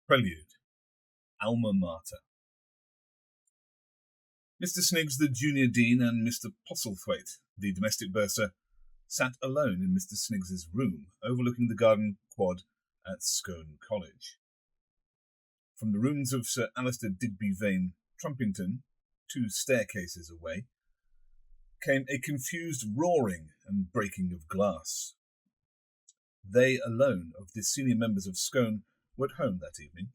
Prelude, Alma Mater. Mr. Sniggs, the junior dean, and Mr. Postlethwaite, the domestic bursar, sat alone in Mr. Sniggs's room, overlooking the garden quad at Scone College. From the rooms of Sir Alistair Digby Vane Trumpington, 2 staircases away, came a confused roaring and breaking of glass. They alone of the senior members of Scone were at home that evening,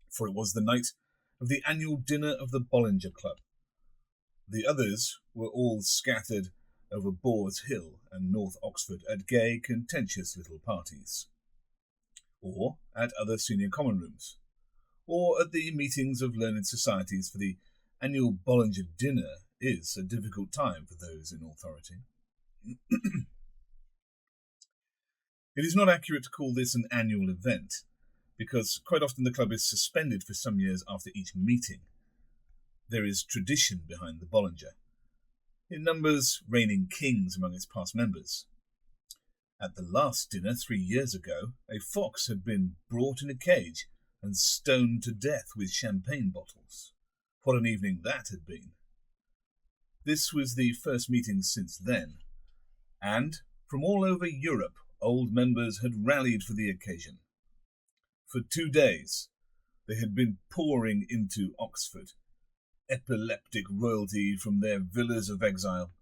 for it was the night of the annual dinner of the Ballinger Club. The others were all scattered over Boar's Hill and North Oxford at gay, contentious little parties, or at other senior common rooms, or at the meetings of learned societies, for the annual Ballinger dinner is a difficult time for those in authority. It is not accurate to call this an annual event, because quite often the club is suspended for some years after each meeting. There is tradition behind the Ballinger. It numbers reigning kings among its past members. At the last dinner 3 years ago, a fox had been brought in a cage and stoned to death with champagne bottles. What an evening that had been! This was the first meeting since then, and from all over Europe old members had rallied for the occasion. For 2 days they had been pouring into Oxford, epileptic royalty from their villas of exile,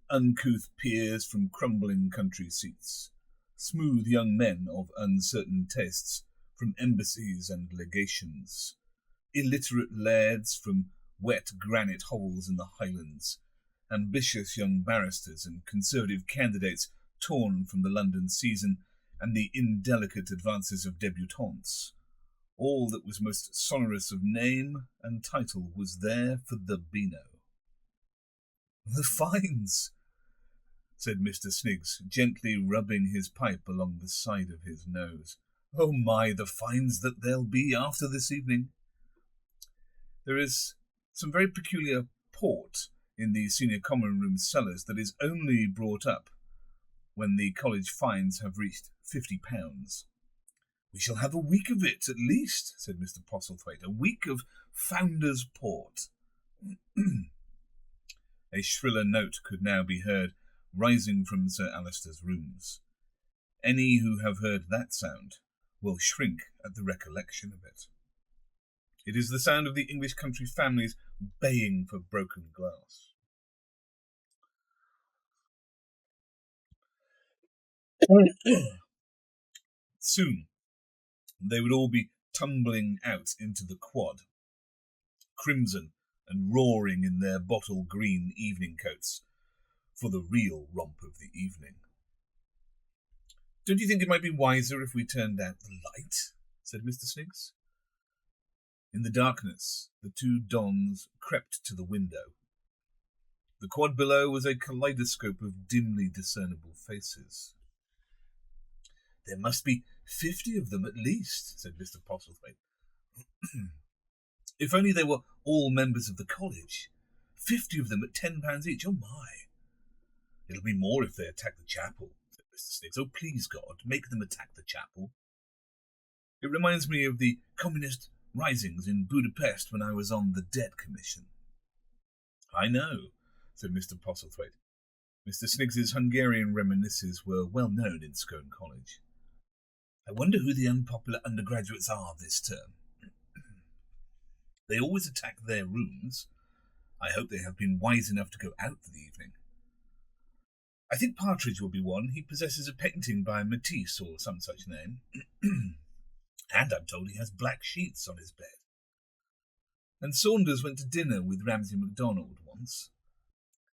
uncouth peers from crumbling country seats, smooth young men of uncertain tastes from embassies and legations, illiterate lairds from wet granite hovels in the Highlands, ambitious young barristers and conservative candidates torn from the London season and the indelicate advances of debutantes. All that was most sonorous of name and title was there for the Beano. "The fines," said Mr. Sniggs, gently rubbing his pipe along the side of his nose. "Oh my, the fines that there'll be after this evening." There is some very peculiar port in the senior common room cellars that is only brought up when the college fines have reached £50. "We shall have a week of it, at least," said Mr. Postlethwaite. "A week of Founder's Port." A shriller note could now be heard rising from Sir Alistair's rooms. Any who have heard that sound will shrink at the recollection of it. It is the sound of the English country families baying for broken glass. Soon they would all be tumbling out into the quad, crimson and roaring in their bottle green evening coats, for the real romp of the evening. "Don't you think it might be wiser if we turned out the light?" said Mr. Sniggs. In the darkness, the 2 dons crept to the window. The quad below was a kaleidoscope of dimly discernible faces. "There must be 50 of them at least," said Mr. Postlethwaite. "If only they were all members of the college. 50 of them at £10 each. Oh my!" "It'll be more if they attack the chapel," said Mr. Sniggs. "Oh, please, God, make them attack the chapel. It reminds me of the communist risings in Budapest when I was on the Debt Commission." "I know," said Mr. Postlethwaite. Mr. Sniggs's Hungarian reminiscences were well known in Scone College. "I wonder who the unpopular undergraduates are this term. They always attack their rooms. I hope they have been wise enough to go out for the evening. I think Partridge will be one. He possesses a painting by Matisse or some such name. And I'm told he has black sheets on his bed. And Saunders went to dinner with Ramsay MacDonald once.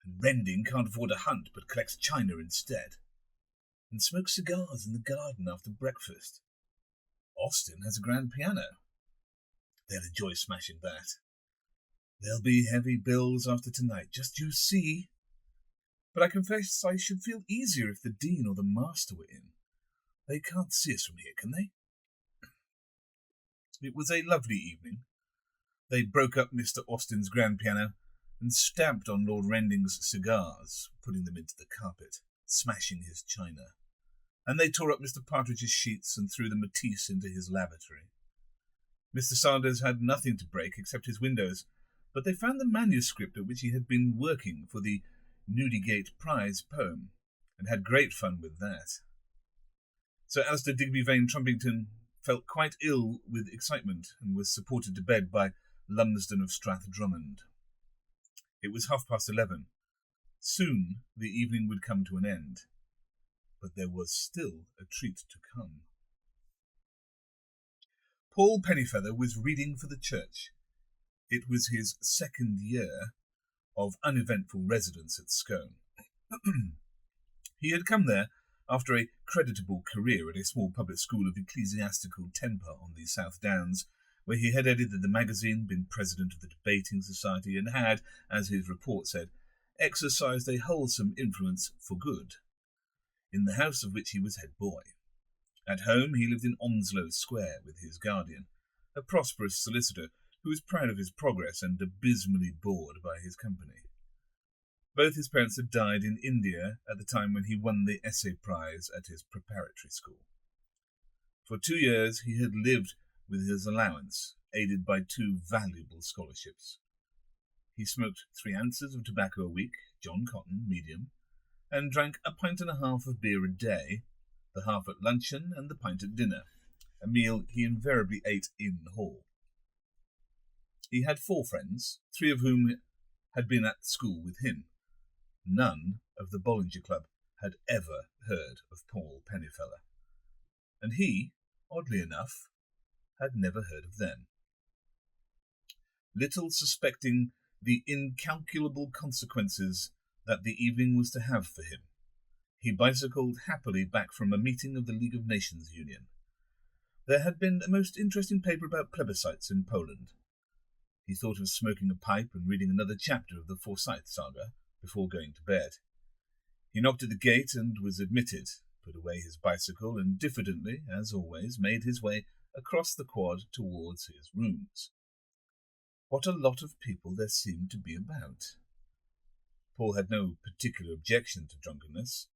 And Rending can't afford a hunt but collects china instead. And smokes cigars in the garden after breakfast. Austin has a grand piano. They'll enjoy smashing that. There'll be heavy bills after tonight, just you see. But I confess I should feel easier if the dean or the master were in. They can't see us from here, can they?" It was a lovely evening. They broke up Mr. Austin's grand piano and stamped on Lord Rending's cigars, putting them into the carpet, smashing his china. And they tore up Mr. Partridge's sheets and threw the Matisse into his lavatory. Mr. Sanders had nothing to break except his windows, but they found the manuscript at which he had been working for the Newdigate Prize poem, and had great fun with that. Sir Alistair Digby Vane Trumpington felt quite ill with excitement and was supported to bed by Lumsden of Strath-Drummond. It was 11:30. Soon the evening would come to an end, but there was still a treat to come. Paul Pennyfeather was reading for the church. It was his second year of uneventful residence at Scone. He had come there after a creditable career at a small public school of ecclesiastical temper on the South Downs, where he had edited the magazine, been president of the debating society, and had, as his report said, exercised a wholesome influence for good, in the house of which he was head boy. At home he lived in Onslow Square with his guardian, a prosperous solicitor who was proud of his progress and abysmally bored by his company. Both his parents had died in India at the time when he won the essay prize at his preparatory school. For 2 years he had lived with his allowance, aided by 2 valuable scholarships. He smoked 3 ounces of tobacco a week, John Cotton, medium, and drank 1.5 pints of beer a day, the half at luncheon and the pint at dinner, a meal he invariably ate in the hall. He had 4 friends, 3 of whom had been at school with him. None of the Ballinger Club had ever heard of Paul Pennyfeather, and he, oddly enough, had never heard of them. Little suspecting the incalculable consequences that the evening was to have for him, he bicycled happily back from a meeting of the League of Nations Union. There had been a most interesting paper about plebiscites in Poland. He thought of smoking a pipe and reading another chapter of the Forsyth saga before going to bed. He knocked at the gate and was admitted, put away his bicycle, and diffidently, as always, made his way across the quad towards his rooms. What a lot of people there seemed to be about. Paul had no particular objection to drunkenness.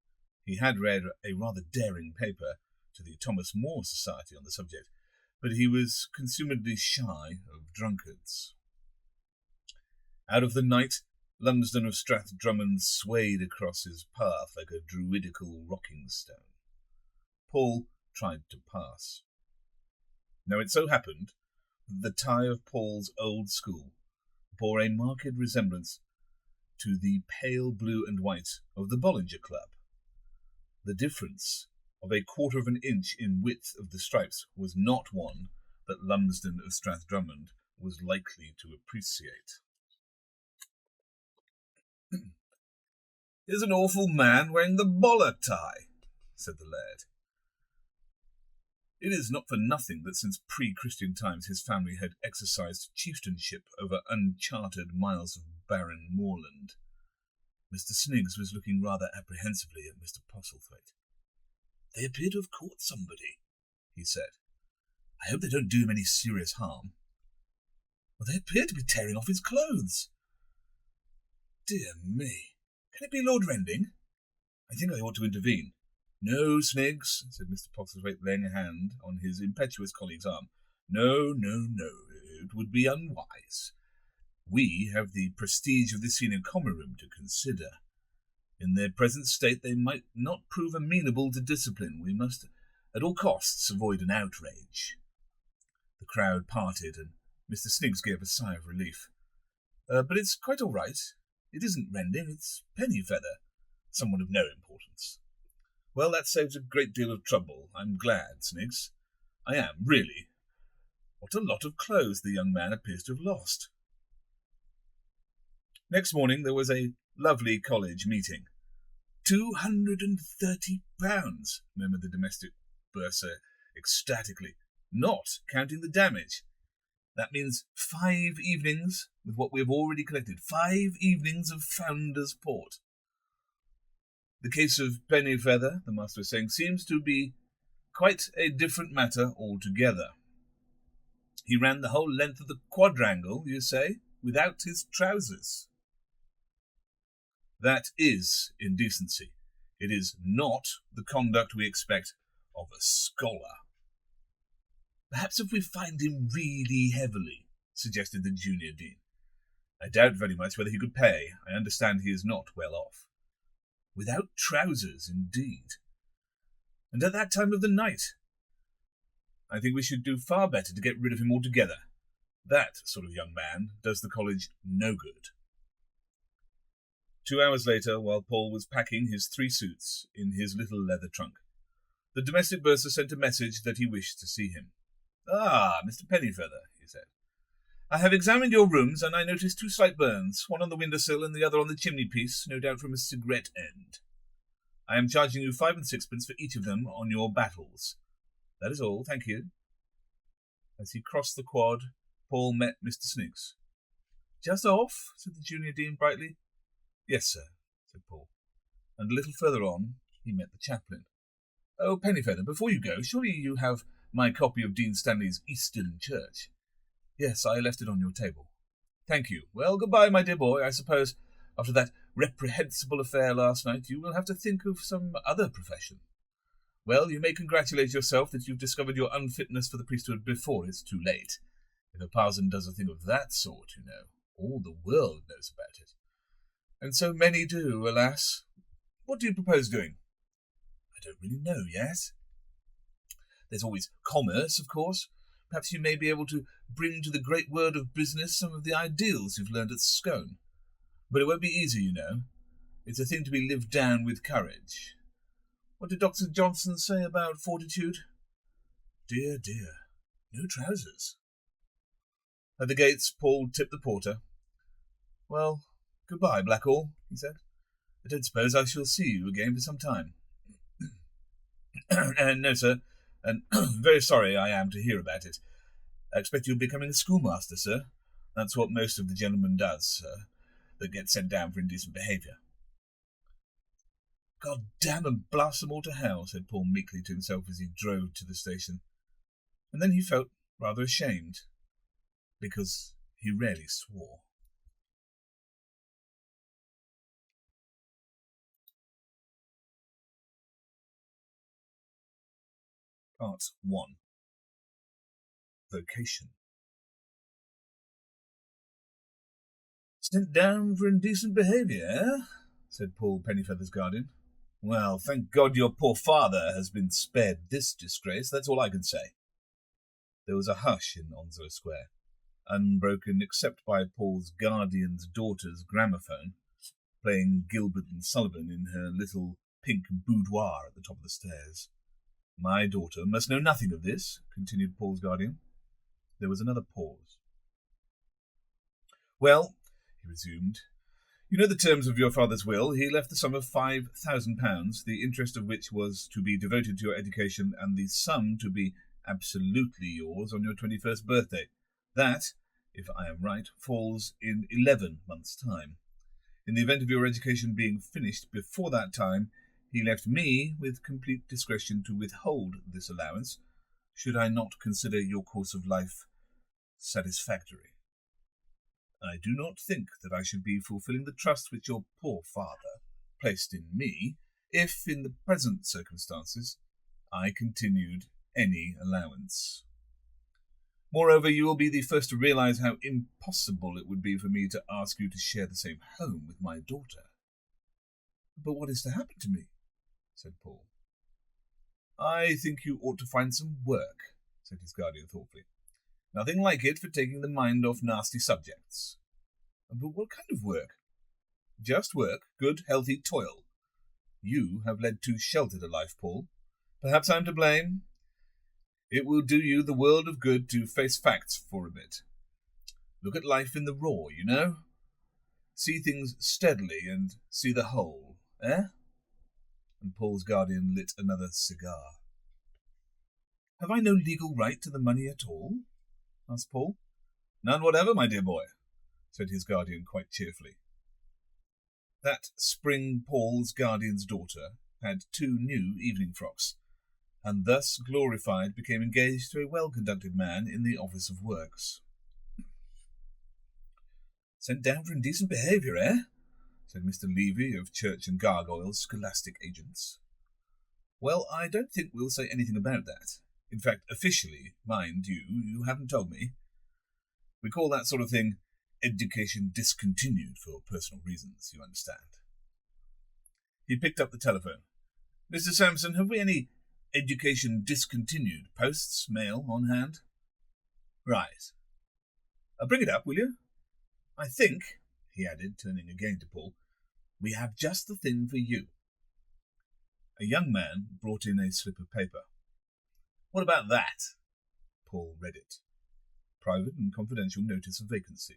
He had read a rather daring paper to the Thomas More Society on the subject, but he was consumedly shy of drunkards. Out of the night, Lumsden of Strath-Drummond swayed across his path like a druidical rocking stone. Paul tried to pass. Now it so happened that the tie of Paul's old school bore a marked resemblance to the pale blue and white of the Ballinger Club. The difference of 1/4 inch in width of the stripes was not one that Lumsden of Strath-Drummond was likely to appreciate. "Here's an awful man wearing the boller tie," said the laird. It is not for nothing that since pre-Christian times his family had exercised chieftainship over uncharted miles of barren moorland. Mr. Sniggs was looking rather apprehensively at Mr. Postlethwaite. "They appear to have caught somebody," he said. "I hope they don't do him any serious harm." "Well, they appear to be tearing off his clothes." "Dear me. Can it be Lord Rending? I think I ought to intervene." "No, Sniggs," said Mr. Postlethwaite, laying a hand on his impetuous colleague's arm. No, it would be unwise. We have the prestige of the senior common room to consider. In their present state they might not prove amenable to discipline. We must at all costs avoid an outrage." The crowd parted, and Mr. Sniggs gave a sigh of relief. "But it's quite all right. It isn't Rending, it's Pennyfeather, someone of no importance." "Well, that saves a great deal of trouble. I'm glad, Sniggs. I am, really. What a lot of clothes the young man appears to have lost." Next morning there was a lovely college meeting. £230, murmured the domestic bursar ecstatically, not counting the damage. That means 5 evenings with what we have already collected. 5 evenings of Founder's Port. "The case of Pennyfeather," the master was saying, "seems to be quite a different matter altogether. He ran the whole length of the quadrangle, you say, without his trousers." "That is indecency. It is not the conduct we expect of a scholar." Perhaps if we find him really heavily, suggested the junior dean. I doubt very much whether he could pay. I understand he is not well off. Without trousers, indeed. And at that time of the night. I think we should do far better to get rid of him altogether. That sort of young man does the college no good. 2 hours later, while Paul was packing his 3 suits in his little leather trunk, the domestic bursar sent a message that he wished to see him. Ah, Mr. Pennyfeather, he said. I have examined your rooms, and I noticed 2 slight burns, one on the windowsill and the other on the chimney-piece, no doubt from a cigarette end. I am charging you 5 and 6pence for each of them on your battles. That is all, thank you. As he crossed the quad, Paul met Mr. Sniggs. Just off? Said the junior dean brightly. Yes, sir, said Paul. And a little further on, he met the chaplain. Oh, Pennyfeather, before you go, surely you have my copy of Dean Stanley's Eastern Church. Yes, I left it on your table. Thank you. Well, goodbye, my dear boy. I suppose, after that reprehensible affair last night, you will have to think of some other profession. Well, you may congratulate yourself that you've discovered your unfitness for the priesthood before it's too late. If a parson does a thing of that sort, you know, all the world knows about it. And so many do, alas. What do you propose doing? I don't really know yet. There's always commerce, of course. Perhaps you may be able to bring to the great word of business some of the ideals you've learned at Scone. But it won't be easy, you know. It's a thing to be lived down with courage. What did Dr. Johnson say about fortitude? Dear, dear, no trousers. At the gates, Paul tipped the porter. Well, goodbye, Blackall, he said. I don't suppose I shall see you again for some time. No, sir, and very sorry I am to hear about it. I expect you're becoming a schoolmaster, sir. That's what most of the gentlemen does, sir, that get sent down for indecent behaviour. God damn and blast them all to hell, said Paul meekly to himself as he drove to the station. And then he felt rather ashamed, because he rarely swore. Part 1. Vocation. Sent down for indecent behaviour, eh? Said Paul Pennyfeather's guardian. Well, thank God your poor father has been spared this disgrace, that's all I can say. There was a hush in Onslow Square, unbroken except by Paul's guardian's daughter's gramophone, playing Gilbert and Sullivan in her little pink boudoir at the top of the stairs. My daughter must know nothing of this, continued Paul's guardian. There was another pause. Well, he resumed, you know the terms of your father's will. He left the sum of £5,000, the interest of which was to be devoted to your education, and the sum to be absolutely yours on your 21st birthday. That, if I am right, falls in 11 months' time. In the event of your education being finished before that time, he left me with complete discretion to withhold this allowance, should I not consider your course of life satisfactory. I do not think that I should be fulfilling the trust which your poor father placed in me, if, in the present circumstances, I continued any allowance. Moreover, you will be the first to realize how impossible it would be for me to ask you to share the same home with my daughter. But what is to happen to me? Said Paul. I think you ought to find some work, said his guardian thoughtfully. Nothing like it for taking the mind off nasty subjects. But what kind of work? Just work, good, healthy toil. You have led too sheltered a life, Paul. Perhaps I'm to blame. It will do you the world of good to face facts for a bit. Look at life in the raw, you know. See things steadily and see the whole, eh? And Paul's guardian lit another cigar. Have I no legal right to the money at all? Asked Paul. None whatever, my dear boy, said his guardian quite cheerfully. That spring Paul's guardian's daughter had 2 new evening frocks, and thus glorified became engaged to a well-conducted man in the office of works. Sent down for indecent behaviour, eh? Said Mr. Levy of Church and Gargoyle's scholastic agents. Well, I don't think we'll say anything about that. In fact, officially, mind you, you haven't told me. We call that sort of thing education discontinued for personal reasons, you understand. He picked up the telephone. Mr. Sampson, have we any education discontinued posts, mail, on hand? Right. Bring it up, will you? I think, he added, turning again to Paul, we have just the thing for you. A young man brought in a slip of paper. What about that? Paul read it. Private and confidential notice of vacancy.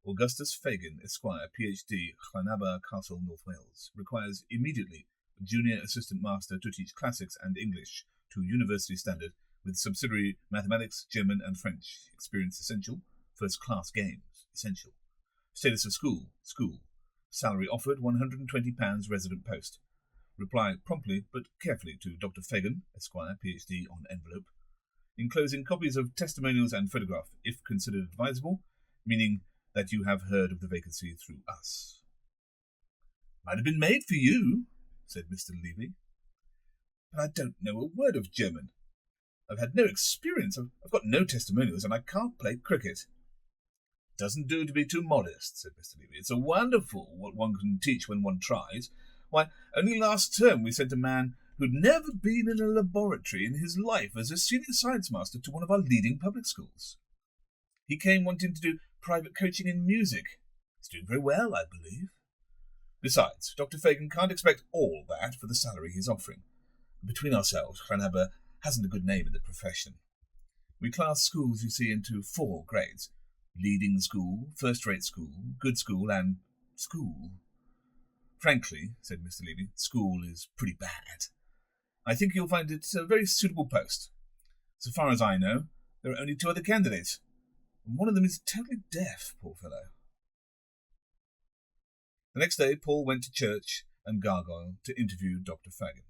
Augustus Fagin, Esquire, Ph.D., Llanabba Castle, North Wales, requires immediately a junior assistant master to teach classics and English to university standard with subsidiary mathematics, German and French. Experience essential. First-class games, essential. Status of school, school. Salary offered, £120 resident post. Reply promptly but carefully to Dr. Fagin, Esquire, Ph.D. on envelope. Enclosing copies of testimonials and photograph, if considered advisable, meaning that you have heard of the vacancy through us. Might have been made for you, said Mr. Levy. But I don't know a word of German. I've had no experience. I've got no testimonials, and I can't play cricket. Doesn't do to be too modest, said Mr. Levy. It's a wonderful what one can teach when one tries. Why, only last term we sent a man who'd never been in a laboratory in his life as a senior science master to one of our leading public schools. He came wanting to do private coaching in music. He's doing very well, I believe. Besides, Dr. Fagin can't expect all that for the salary he's offering. Between ourselves, Llanabba hasn't a good name in the profession. We class schools, you see, into 4 grades. Leading school, first-rate school, good school, and school. Frankly, said Mr. Levy, school is pretty bad. I think you'll find it a very suitable post. So far as I know, there are only 2 other candidates. And one of them is totally deaf, poor fellow. The next day, Paul went to church and Gargoyle to interview Dr. Fagin.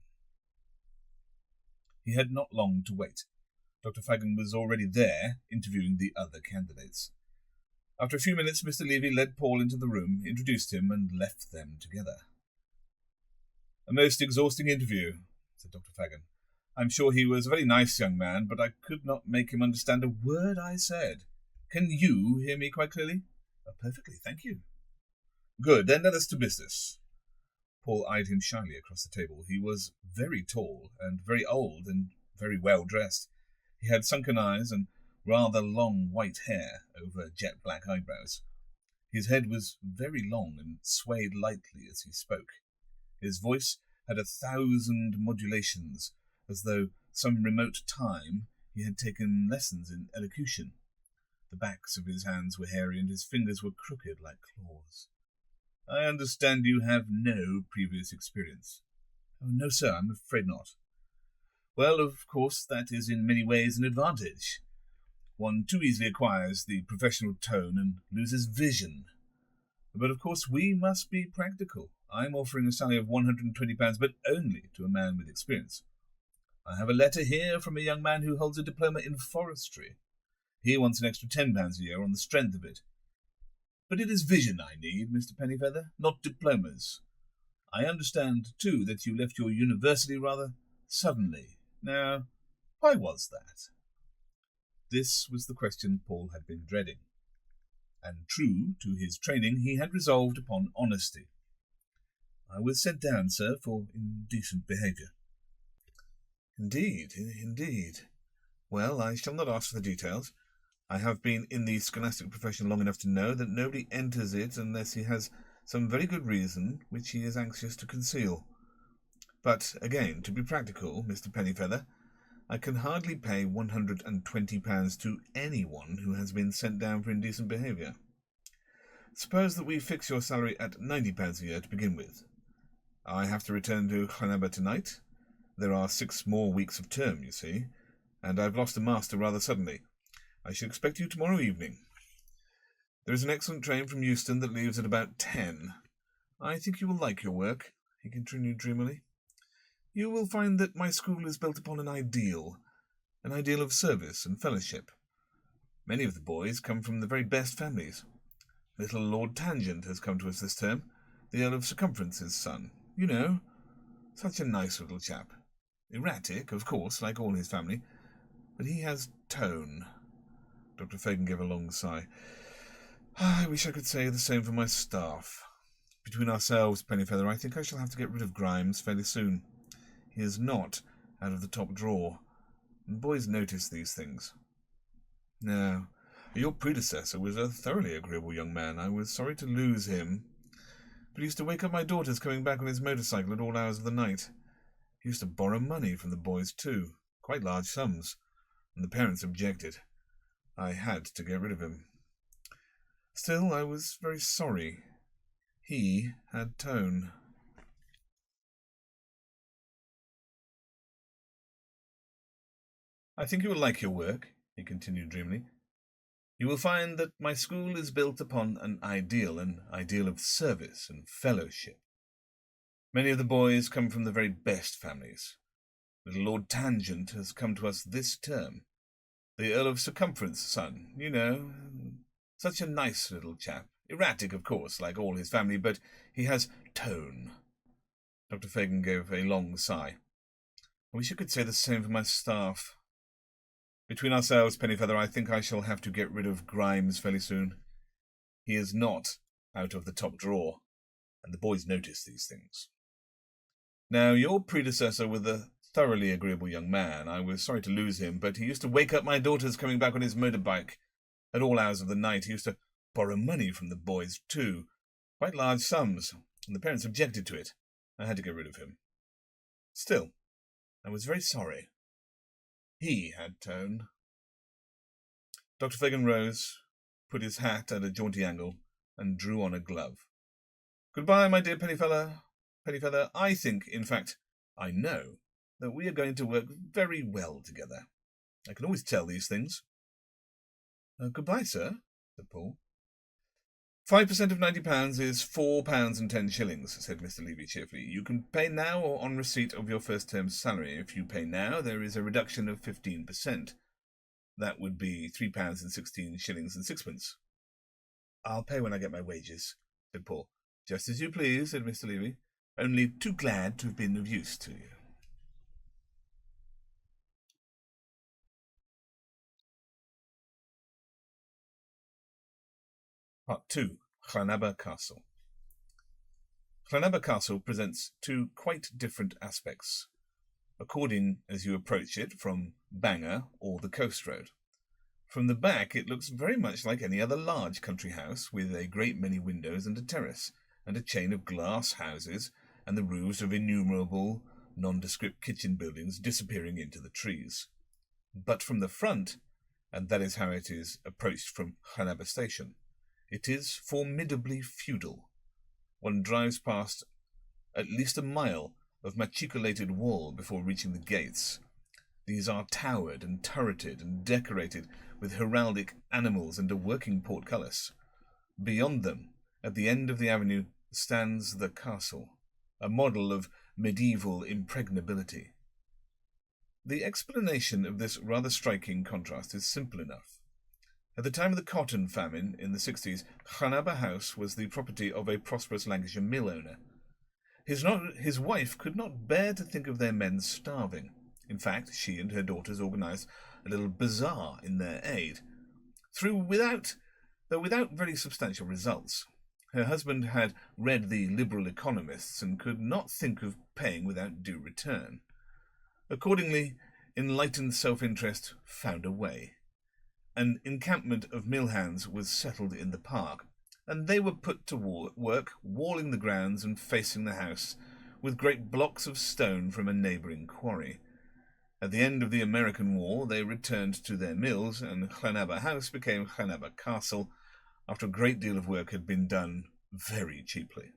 He had not long to wait. Dr. Fagin was already there, interviewing the other candidates. After a few minutes, Mr. Levy led Paul into the room, introduced him, and left them together. A most exhausting interview, said Dr. Fagin. I'm sure he was a very nice young man, but I could not make him understand a word I said. Can you hear me quite clearly? Perfectly, thank you. Good, then let us to business. Paul eyed him shyly across the table. He was very tall and very old and very well dressed. He had sunken eyes and rather long white hair over jet-black eyebrows. His head was very long and swayed lightly as he spoke. His voice had 1,000 modulations, as though some remote time he had taken lessons in elocution. The backs of his hands were hairy and his fingers were crooked like claws. I understand you have no previous experience. Oh, no, sir, I'm afraid not. Well, of course, that is in many ways an advantage. One too easily acquires the professional tone and loses vision. But of course we must be practical. I'm offering a salary of £120, but only to a man with experience. I have a letter here from a young man who holds a diploma in forestry. He wants an extra £10 a year on the strength of it. But it is vision I need, Mr. Pennyfeather, not diplomas. I understand, too, that you left your university rather suddenly. Now, why was that? This was the question Paul had been dreading. And true to his training, he had resolved upon honesty. I was sent down, sir, for indecent behaviour. Indeed, indeed. Well, I shall not ask for the details. I have been in the scholastic profession long enough to know that nobody enters it unless he has some very good reason which he is anxious to conceal. But, again, to be practical, Mr. Pennyfeather, I can hardly pay £120 to anyone who has been sent down for indecent behaviour. Suppose that we fix your salary at £90 a year to begin with. I have to return to Llanabba tonight. There are 6 more weeks of term, you see, and I've lost a master rather suddenly. I shall expect you tomorrow evening. There is an excellent train from Euston that leaves at about 10. I think you will like your work, he continued dreamily. You will find that my school is built upon an ideal of service and fellowship. Many of the boys come from the very best families. Little Lord Tangent has come to us this term, the Earl of Circumference's son. You know, such a nice little chap. Erratic, of course, like all his family, but he has tone. Dr. Fagan gave a long sigh. I wish I could say the same for my staff. Between ourselves, Pennyfeather, I think I shall have to get rid of Grimes fairly soon. He is not out of the top drawer, and boys notice these things. Now, your predecessor was a thoroughly agreeable young man. I was sorry to lose him, but he used to wake up my daughters coming back on his motorcycle at all hours of the night. He used to borrow money from the boys too, quite large sums, and the parents objected. I had to get rid of him. Still, I was very sorry. He had tone. I think you will like your work, he continued dreamily. You will find that my school is built upon an ideal of service and fellowship. Many of the boys come from the very best families. Little Lord Tangent has come to us this term. The Earl of Circumference son, you know. Such a nice little chap. Erratic, of course, like all his family, but he has tone. Dr. Fagan gave a long sigh. I wish I could say the same for my staff. Between ourselves, Pennyfeather, I think I shall have to get rid of Grimes fairly soon. He is not out of the top drawer, and the boys notice these things. Now, your predecessor was a thoroughly agreeable young man. I was sorry to lose him, but he used to wake up my daughters coming back on his motorbike. At all hours of the night, he used to borrow money from the boys, too. Quite large sums, and the parents objected to it. I had to get rid of him. Still, I was very sorry. He had tone. Dr. Fagan rose, put his hat at a jaunty angle, and drew on a glove. Goodbye, my dear Pennyfeather. I think, in fact, I know, that we are going to work very well together. I can always tell these things. Goodbye, sir, said Paul. 5% of £90 is £4.10, said Mr. Levy cheerfully. You can pay now or on receipt of your first term's salary. If you pay now, there is a reduction of 15%. That would be £3.16 and 6pence. I'll pay when I get my wages, said Paul. Just as you please, said Mr. Levy. Only too glad to have been of use to you. Part 2. Llanabba Castle. Llanabba Castle presents two quite different aspects, according as you approach it from Bangor or the coast road. From the back it looks very much like any other large country house, with a great many windows and a terrace, and a chain of glass houses, and the roofs of innumerable nondescript kitchen buildings disappearing into the trees. But from the front, and that is how it is approached from Llanabba station, it is formidably feudal. One drives past at least a mile of machicolated wall before reaching the gates. These are towered and turreted and decorated with heraldic animals and a working portcullis. Beyond them, at the end of the avenue, stands the castle, a model of medieval impregnability. The explanation of this rather striking contrast is simple enough. At the time of the cotton famine in the 60s, Llanabba House was the property of a prosperous Lancashire mill owner. His wife could not bear to think of their men starving. In fact, she and her daughters organised a little bazaar in their aid, though without very substantial results. Her husband had read the liberal economists and could not think of paying without due return. Accordingly, enlightened self-interest found a way. An encampment of mill hands was settled in the park, and they were put to work walling the grounds and facing the house with great blocks of stone from a neighbouring quarry. At the end of the American War, they returned to their mills, and Llanabba House became Llanabba Castle, after a great deal of work had been done very cheaply.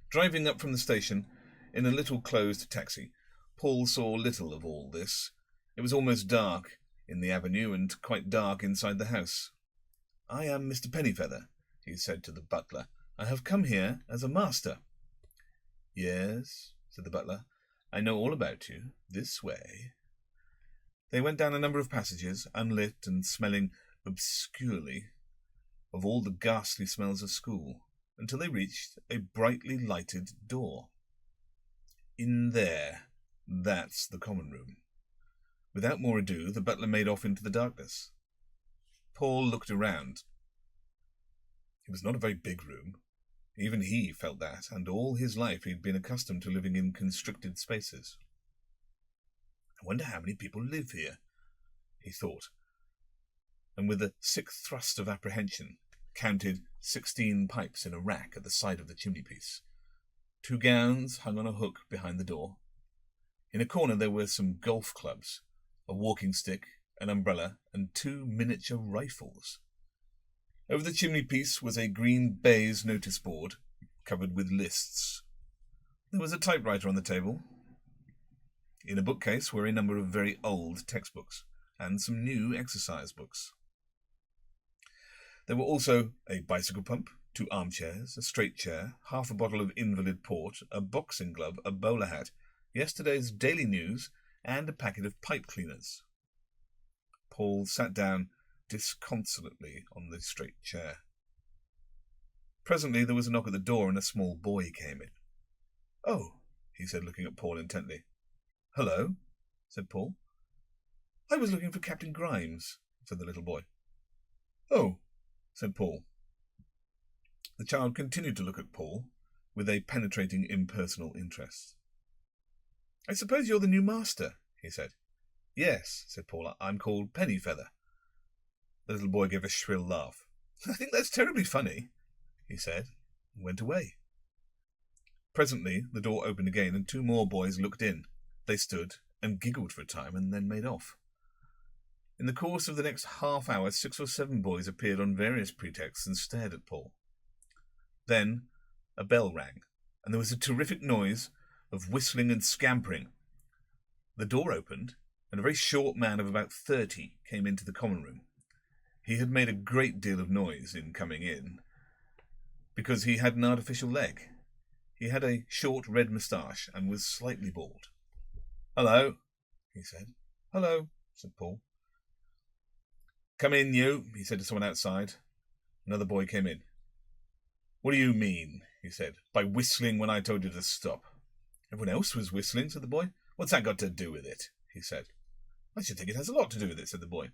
Driving up from the station in a little closed taxi, Paul saw little of all this. It was almost dark in the avenue and quite dark inside the house. I am Mr. Pennyfeather, he said to the butler. I have come here as a master. Yes, said the butler. I know all about you. This way. They went down a number of passages, unlit and smelling obscurely of all the ghastly smells of school, until they reached a brightly lighted door. In there, that's the common room. Without more ado, the butler made off into the darkness. Paul looked around. It was not a very big room. Even he felt that, and all his life he had been accustomed to living in constricted spaces. I wonder how many people live here, he thought, and with a sick thrust of apprehension counted 16 pipes in a rack at the side of the chimney-piece. 2 gowns hung on a hook behind the door. In a corner there were some golf clubs, a walking stick, an umbrella, and 2 miniature rifles. Over the chimney-piece was a green baize notice board covered with lists. There was a typewriter on the table. In a bookcase were a number of very old textbooks and some new exercise books. There were also a bicycle pump, 2 armchairs, a straight chair, half a bottle of invalid port, a boxing glove, a bowler hat, yesterday's Daily News, and a packet of pipe cleaners. Paul sat down disconsolately on the straight chair. Presently there was a knock at the door and a small boy came in. "Oh," he said, looking at Paul intently. "Hello," said Paul. "I was looking for Captain Grimes," said the little boy. "Oh," said Paul. The child continued to look at Paul with a penetrating, impersonal interest. "I suppose you're the new master," he said. "Yes," said Paul. "I'm called Pennyfeather." The little boy gave a shrill laugh. "I think that's terribly funny," he said, and went away. Presently the door opened again, and 2 more boys looked in. They stood and giggled for a time, and then made off. In the course of the next half hour, 6 or 7 boys appeared on various pretexts and stared at Paul. Then a bell rang, and there was a terrific noise of whistling and scampering. The door opened, and a very short man of about 30 came into the common room. He had made a great deal of noise in coming in, because he had an artificial leg. He had a short red moustache and was slightly bald. "Hello," he said. "Hello," said Paul. "Come in, you," he said to someone outside. Another boy came in. "What do you mean," he said, "by whistling when I told you to stop?" "Everyone else was whistling," said the boy. "What's that got to do with it?" he said. "I should think it has a lot to do with it," said the boy.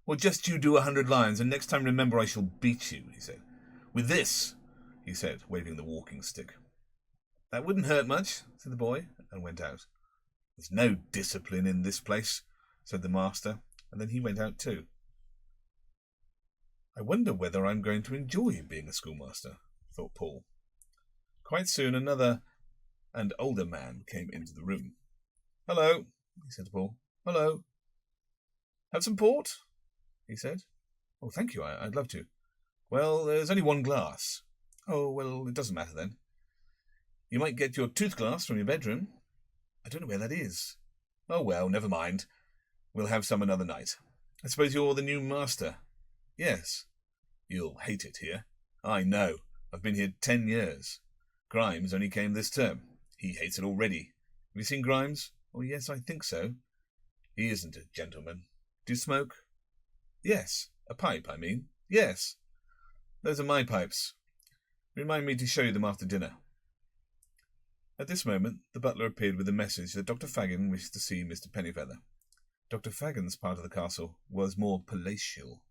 "Well, just you do 100 lines, and next time remember I shall beat you," he said. "With this," he said, waving the walking stick. "That wouldn't hurt much," said the boy, and went out. "There's no discipline in this place," said the master, and then he went out too. "I wonder whether I'm going to enjoy being a schoolmaster," thought Paul. Quite soon another and older man came into the room. "Hello," he said to Paul. "Hello." "Have some port?" he said. "Oh, thank you, I'd love to." "Well, there's only 1 glass." "Oh, well, it doesn't matter then." "You might get your tooth glass from your bedroom." "I don't know where that is." "Oh, well, never mind. We'll have some another night. I suppose you're the new master?" "Yes." "You'll hate it here." "I know. I've been here 10 years. Grimes only came this term. He hates it already. Have you seen Grimes?" "Oh, yes, I think so." "He isn't a gentleman. Do you smoke?" "Yes. A pipe, I mean." "Yes. Those are my pipes. Remind me to show you them after dinner." At this moment the butler appeared with a message that Dr. Fagin wished to see Mr. Pennyfeather. Dr. Fagin's part of the castle was more palatial.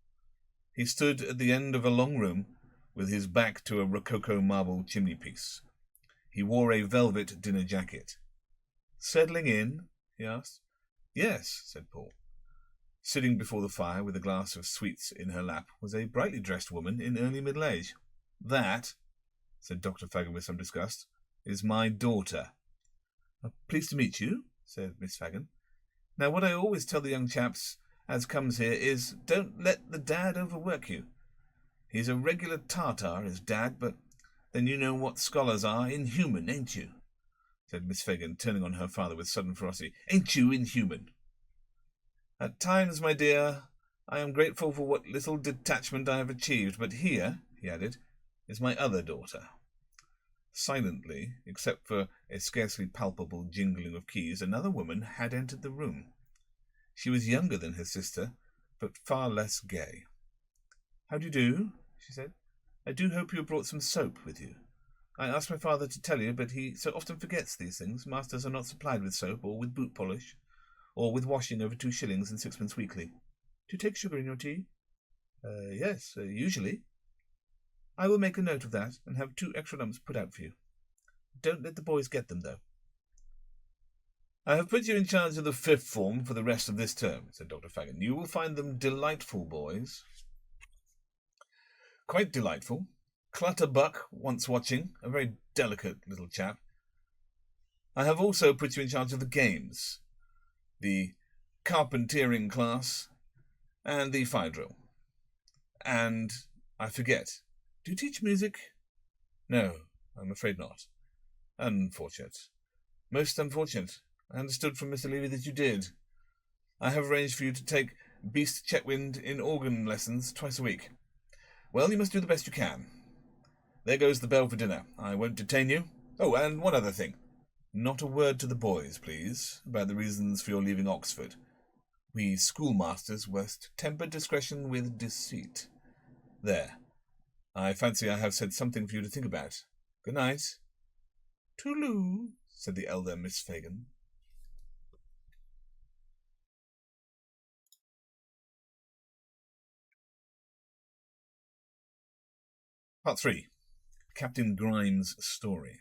He stood at the end of a long room with his back to a rococo marble chimney-piece. He wore a velvet dinner jacket. "Settling in?" he asked. "Yes," said Paul. Sitting before the fire with a glass of sweets in her lap was a brightly dressed woman in early middle age. "That," said Dr. Fagin with some disgust, "is my daughter." "Pleased to meet you," said Miss Fagin. "Now, what I always tell the young chaps as comes here is, don't let the dad overwork you. He's a regular tartar, his dad, but then you know what scholars are, inhuman, ain't you?" said Miss Fagin, turning on her father with sudden ferocity. "Ain't you inhuman?" "At times, my dear, I am grateful for what little detachment I have achieved, but here," he added, "is my other daughter." Silently, except for a scarcely palpable jingling of keys, another woman had entered the room. She was younger than her sister, but far less gay. "How do you do?" she said. "I do hope you have brought some soap with you. I asked my father to tell you, but he so often forgets these things. Masters are not supplied with soap or with boot polish. or with washing over 2 shillings and 6pence weekly. Do you take sugar in your tea? Yes, usually. I will make a note of that and have 2 extra lumps put out for you. Don't let the boys get them, though. I have put you in charge of the 5th form for the rest of this term, said Dr. Fagin. You will find them delightful boys. Quite delightful. Clutterbuck wants watching, a very delicate little chap. I have also put you in charge of the games, the carpentering class, and the fire drill. And I forget. Do you teach music? No, I'm afraid not. Unfortunate. Most unfortunate. I understood from Mr. Levy that you did. I have arranged for you to take Beast Chetwynd in organ lessons twice a week. Well, you must do the best you can. There goes the bell for dinner. I won't detain you. Oh, and one other thing. Not a word to the boys, please, about the reasons for your leaving Oxford. We schoolmasters must temper discretion with deceit. There. I fancy I have said something for you to think about. Good night. Toodaloo, said the elder Miss Fagin. Part 3. Captain Grimes' Story.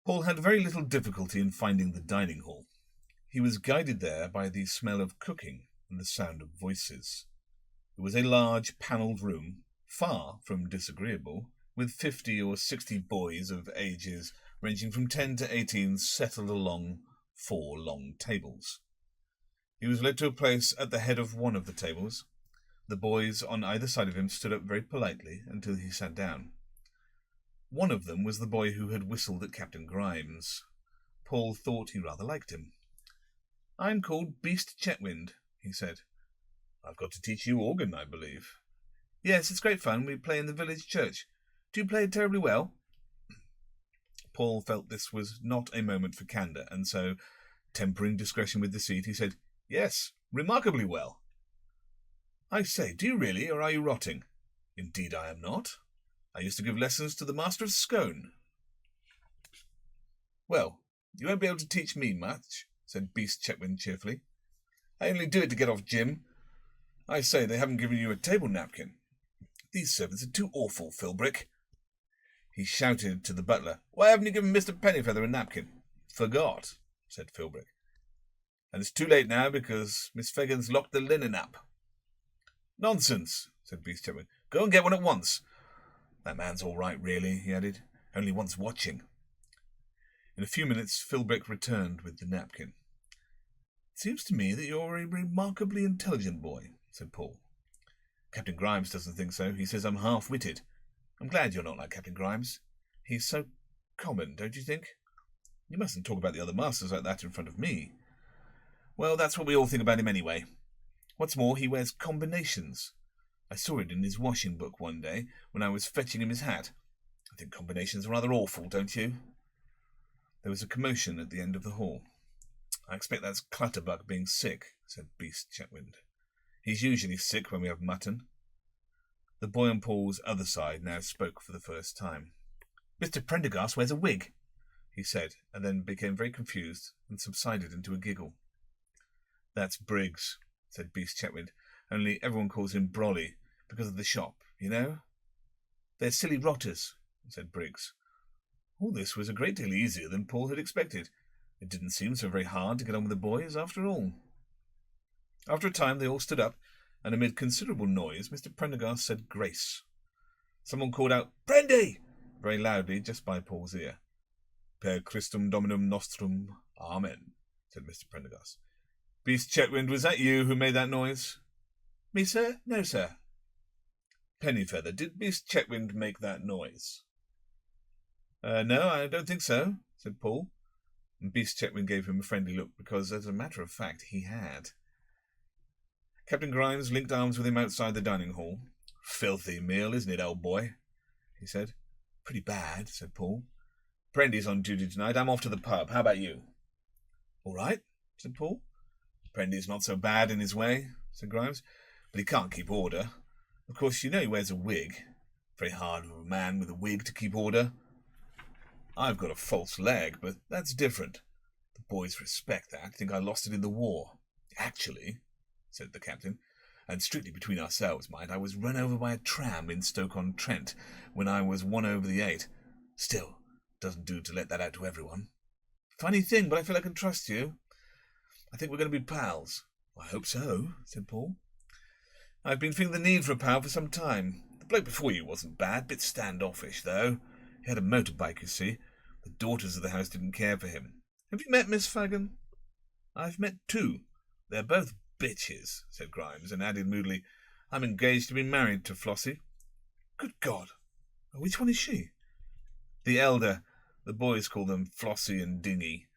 Paul had very little difficulty in finding the dining hall. He was guided there by the smell of cooking and the sound of voices. It was a large panelled room, far from disagreeable, with 50 or 60 boys of ages ranging from 10 to 18 settled along 4 long tables. He was led to a place at the head of one of the tables. The boys on either side of him stood up very politely until he sat down. One of them was the boy who had whistled at Captain Grimes. Paul thought he rather liked him. I'm called Beast Chetwynd, he said. I've got to teach you organ, I believe. Yes, it's great fun. We play in the village church. Do you play it terribly well? Paul felt this was not a moment for candour, and so, tempering discretion with deceit, he said, Yes, remarkably well. I say, do you really, or are you rotting? Indeed I am not. I used to give lessons to the master of Scone. Well, you won't be able to teach me much, said Beast Chetwynd cheerfully. I only do it to get off Jim. I say, they haven't given you a table napkin. These servants are too awful, Philbrick. He shouted to the butler, Why haven't you given Mr. Pennyfeather a napkin? Forgot, said Philbrick. And it's too late now because Miss Fagin's locked the linen up. Nonsense, said Beast Chetwynd. Go and get one at once. That man's all right, really, he added. Only wants watching. In a few minutes, Philbrick returned with the napkin. It seems to me that you're a remarkably intelligent boy, said Paul. Captain Grimes doesn't think so. He says I'm half-witted. I'm glad you're not like Captain Grimes. He's so common, don't you think? You mustn't talk about the other masters like that in front of me. Well, that's what we all think about him anyway. What's more, he wears combinations. I saw it in his washing book one day when I was fetching him his hat. I think combinations are rather awful, don't you? There was a commotion at the end of the hall. I expect that's Clutterbuck being sick, said Beast Chetwynd. He's usually sick when we have mutton. The boy on Paul's other side now spoke for the first time. Mr. Prendergast wears a wig, he said, and then became very confused and subsided into a giggle. That's Briggs, said Beast Chetwynd, only everyone calls him Brolly because of the shop, you know? They're silly rotters, said Briggs. All this was a great deal easier than Paul had expected. It didn't seem so very hard to get on with the boys, after all. After a time they all stood up, and amid considerable noise Mr. Prendergast said grace. Someone called out, Prendy! Very loudly, just by Paul's ear. Per Christum Dominum Nostrum, Amen, said Mr. Prendergast. Beast Chetwynd, was that you who made that noise? Me, sir? No, sir. Pennyfeather, did Beast Chetwynd make that noise? No, I don't think so, said Paul. And Beast Chetwynd gave him a friendly look, because, as a matter of fact, he had. Captain Grimes linked arms with him outside the dining hall. Filthy meal, isn't it, old boy? He said. Pretty bad, said Paul. Prendy's on duty tonight. I'm off to the pub. How about you? All right, said Paul. Prendy's not so bad in his way, said Grimes, but he can't keep order. Of course, you know he wears a wig. Very hard for a man with a wig to keep order. I've got a false leg, but that's different. The boys respect that, think I lost it in the war. Actually, said the captain, and strictly between ourselves, mind, I was run over by a tram in Stoke-on-Trent when I was 1/8. Still, doesn't do to let that out to everyone. Funny thing, but I feel I can trust you. I think we're going to be pals. I hope so, said Paul. I've been feeling the need for a pal for some time. The bloke before you wasn't bad, bit standoffish, though. He had a motorbike, you see. The daughters of the house didn't care for him. Have you met Miss Fagin? I've met 2. They're both bitches, said Grimes, and added moodily, I'm engaged to be married to Flossie. Good God! Which one is she? The elder. The boys call them Flossie and Dingy.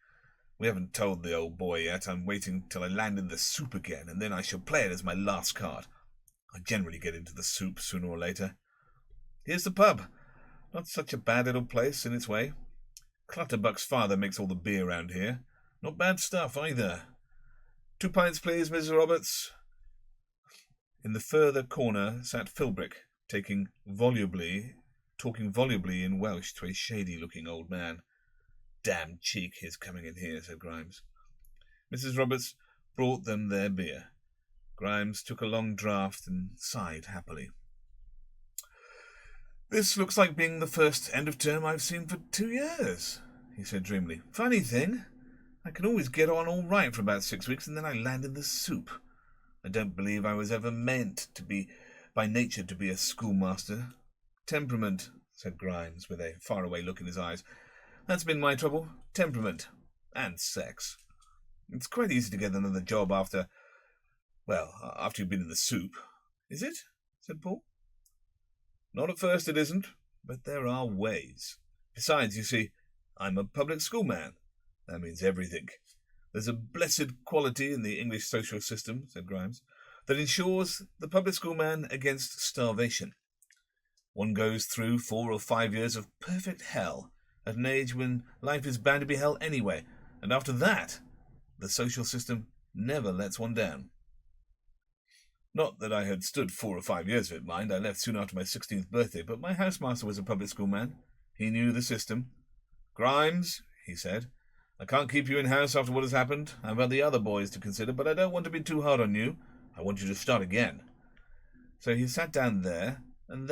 We haven't told the old boy yet. I'm waiting till I land in the soup again, and then I shall play it as my last card. I generally get into the soup sooner or later. Here's the pub. Not such a bad little place in its way. Clutterbuck's father makes all the beer round here. Not bad stuff, either. 2 pints, please, Mrs. Roberts. In the further corner sat Philbrick, talking volubly in Welsh to a shady-looking old man. Damn cheek his coming in here, said Grimes. Mrs. Roberts brought them their beer. Grimes took a long draught and sighed happily. This looks like being the first end of term I've seen for 2 years, he said dreamily. Funny thing, I can always get on all right for about 6 weeks, and then I land in the soup. I don't believe I was ever meant to be, by nature, to be a schoolmaster. Temperament, said Grimes, with a faraway look in his eyes. That's been my trouble. Temperament. And sex. It's quite easy to get another job after you've been in the soup. Is it? Said Paul. Not at first, it isn't, but there are ways. Besides, you see, I'm a public school man. That means everything. There's a blessed quality in the English social system, said Grimes, that ensures the public school man against starvation. One goes through 4 or 5 years of perfect hell at an age when life is bound to be hell anyway, and after that, the social system never lets one down. Not that I had stood 4 or 5 years of it, mind. I left soon after my 16th birthday, but my housemaster was a public school man. He knew the system. Grimes, he said, I can't keep you in house after what has happened. I've had the other boys to consider, but I don't want to be too hard on you. I want you to start again. So he sat down there and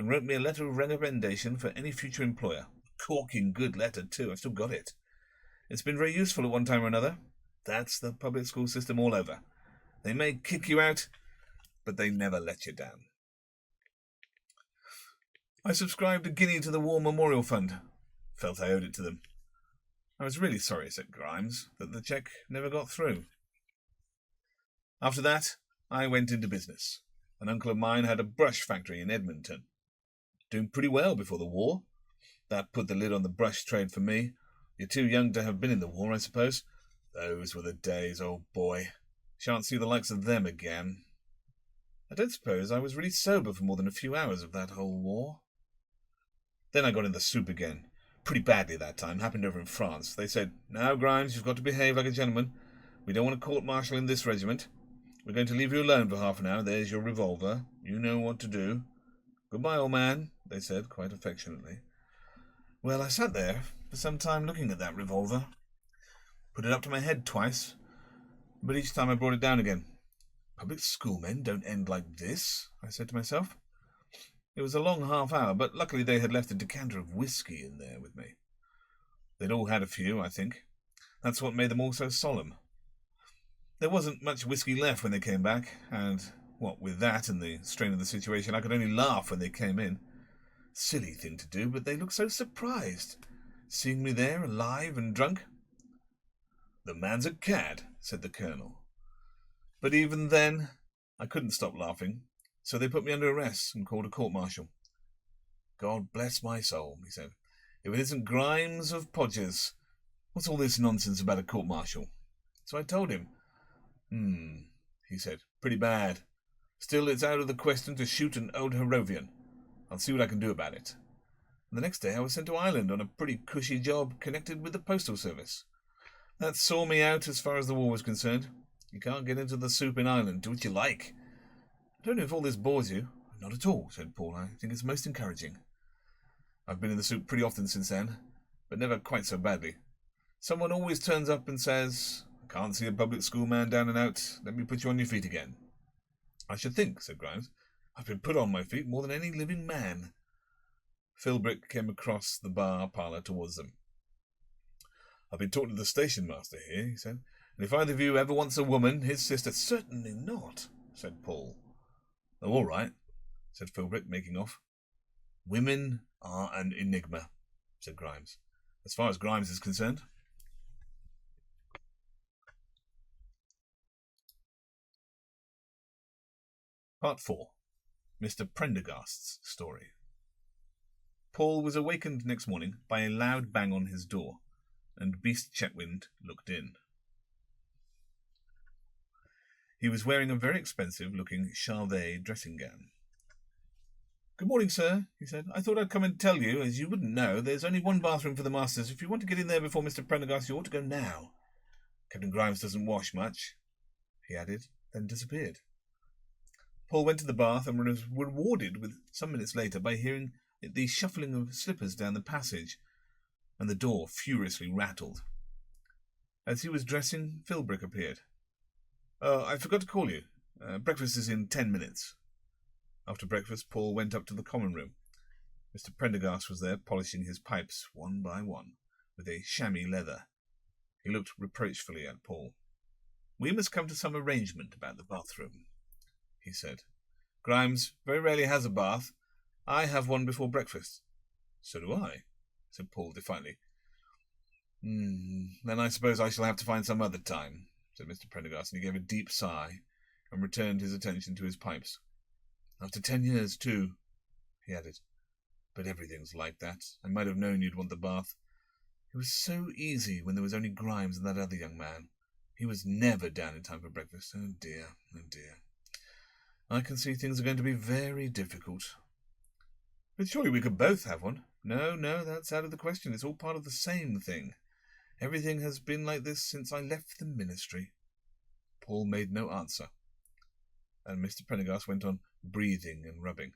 wrote me a letter of recommendation for any future employer. Corking good letter, too. I've still got it. It's been very useful at one time or another. That's the public school system all over. They may kick you out, but they never let you down. I subscribed a guinea to the War Memorial Fund. Felt I owed it to them. I was really sorry, said Grimes, that the cheque never got through. After that, I went into business. An uncle of mine had a brush factory in Edmonton. Doing pretty well before the war. That put the lid on the brush trade for me. You're too young to have been in the war, I suppose. Those were the days, old boy. Shan't see the likes of them again. I don't suppose I was really sober for more than a few hours of that whole war. Then I got in the soup again. Pretty badly that time. Happened over in France. They said, Now, Grimes, you've got to behave like a gentleman. We don't want a court-martial in this regiment. We're going to leave you alone for half an hour. There's your revolver. You know what to do. Goodbye, old man, they said, quite affectionately. Well, I sat there for some time looking at that revolver. Put it up to my head twice, but each time I brought it down again. Public schoolmen don't end like this, I said to myself. It was a long half hour, but luckily they had left a decanter of whiskey in there with me. They'd all had a few, I think. That's what made them all so solemn. There wasn't much whiskey left when they came back, and, what with that and the strain of the situation, I could only laugh when they came in. Silly thing to do, but they looked so surprised, seeing me there, alive and drunk. The man's a cad, said the colonel. But even then, I couldn't stop laughing, so they put me under arrest and called a court-martial. God bless my soul, he said. If it isn't Grimes of Podgers, what's all this nonsense about a court-martial? So I told him. He said, pretty bad. Still, it's out of the question to shoot an old Harrovian. I'll see what I can do about it. And the next day I was sent to Ireland on a pretty cushy job connected with the postal service. That saw me out as far as the war was concerned. You can't get into the soup in Ireland. Do what you like. I don't know if all this bores you. Not at all, said Paul. I think it's most encouraging. I've been in the soup pretty often since then, but never quite so badly. Someone always turns up and says, "I can't see a public school man down and out. Let me put you on your feet again." "I should think," said Grimes. "I've been put on my feet more than any living man." Philbrick came across the bar parlour towards them. "I've been talking to the station master here," he said, "and if either of you ever wants a woman, his sister—" "Certainly not," said Paul. "Oh, all right," said Philbrick, making off. "Women are an enigma," said Grimes, "as far as Grimes is concerned." Part 4. Mr. Prendergast's Story. Paul was awakened next morning by a loud bang on his door, and Beast Chetwynd looked in. He was wearing a very expensive-looking Charvet dressing-gown. "Good morning, sir," he said. "I thought I'd come and tell you, as you wouldn't know, there's only one bathroom for the masters. If you want to get in there before Mr. Prendergast, you ought to go now. Captain Grimes doesn't wash much," he added, then disappeared. Paul went to the bath and was rewarded with some minutes later by hearing the shuffling of slippers down the passage, and the door furiously rattled. As he was dressing, Philbrick appeared. "Oh, I forgot to call you. Breakfast is in 10 minutes. After breakfast, Paul went up to the common room. Mr. Prendergast was there, polishing his pipes one by one with a chamois leather. He looked reproachfully at Paul. "We must come to some arrangement about the bathroom," he said. "Grimes very rarely has a bath. I have one before breakfast." "So do I," said Paul defiantly. Then I suppose I shall have to find some other time," said Mr. Prendergast, and he gave a deep sigh and returned his attention to his pipes. "After 10 years, too," he added. "But everything's like that. I might have known you'd want the bath. It was so easy when there was only Grimes and that other young man. He was never down in time for breakfast. Oh dear, oh dear. I can see things are going to be very difficult." "But surely we could both have one." No, that's out of the question. It's all part of the same thing. Everything has been like this since I left the ministry." Paul made no answer, and Mr. Prendergast went on breathing and rubbing.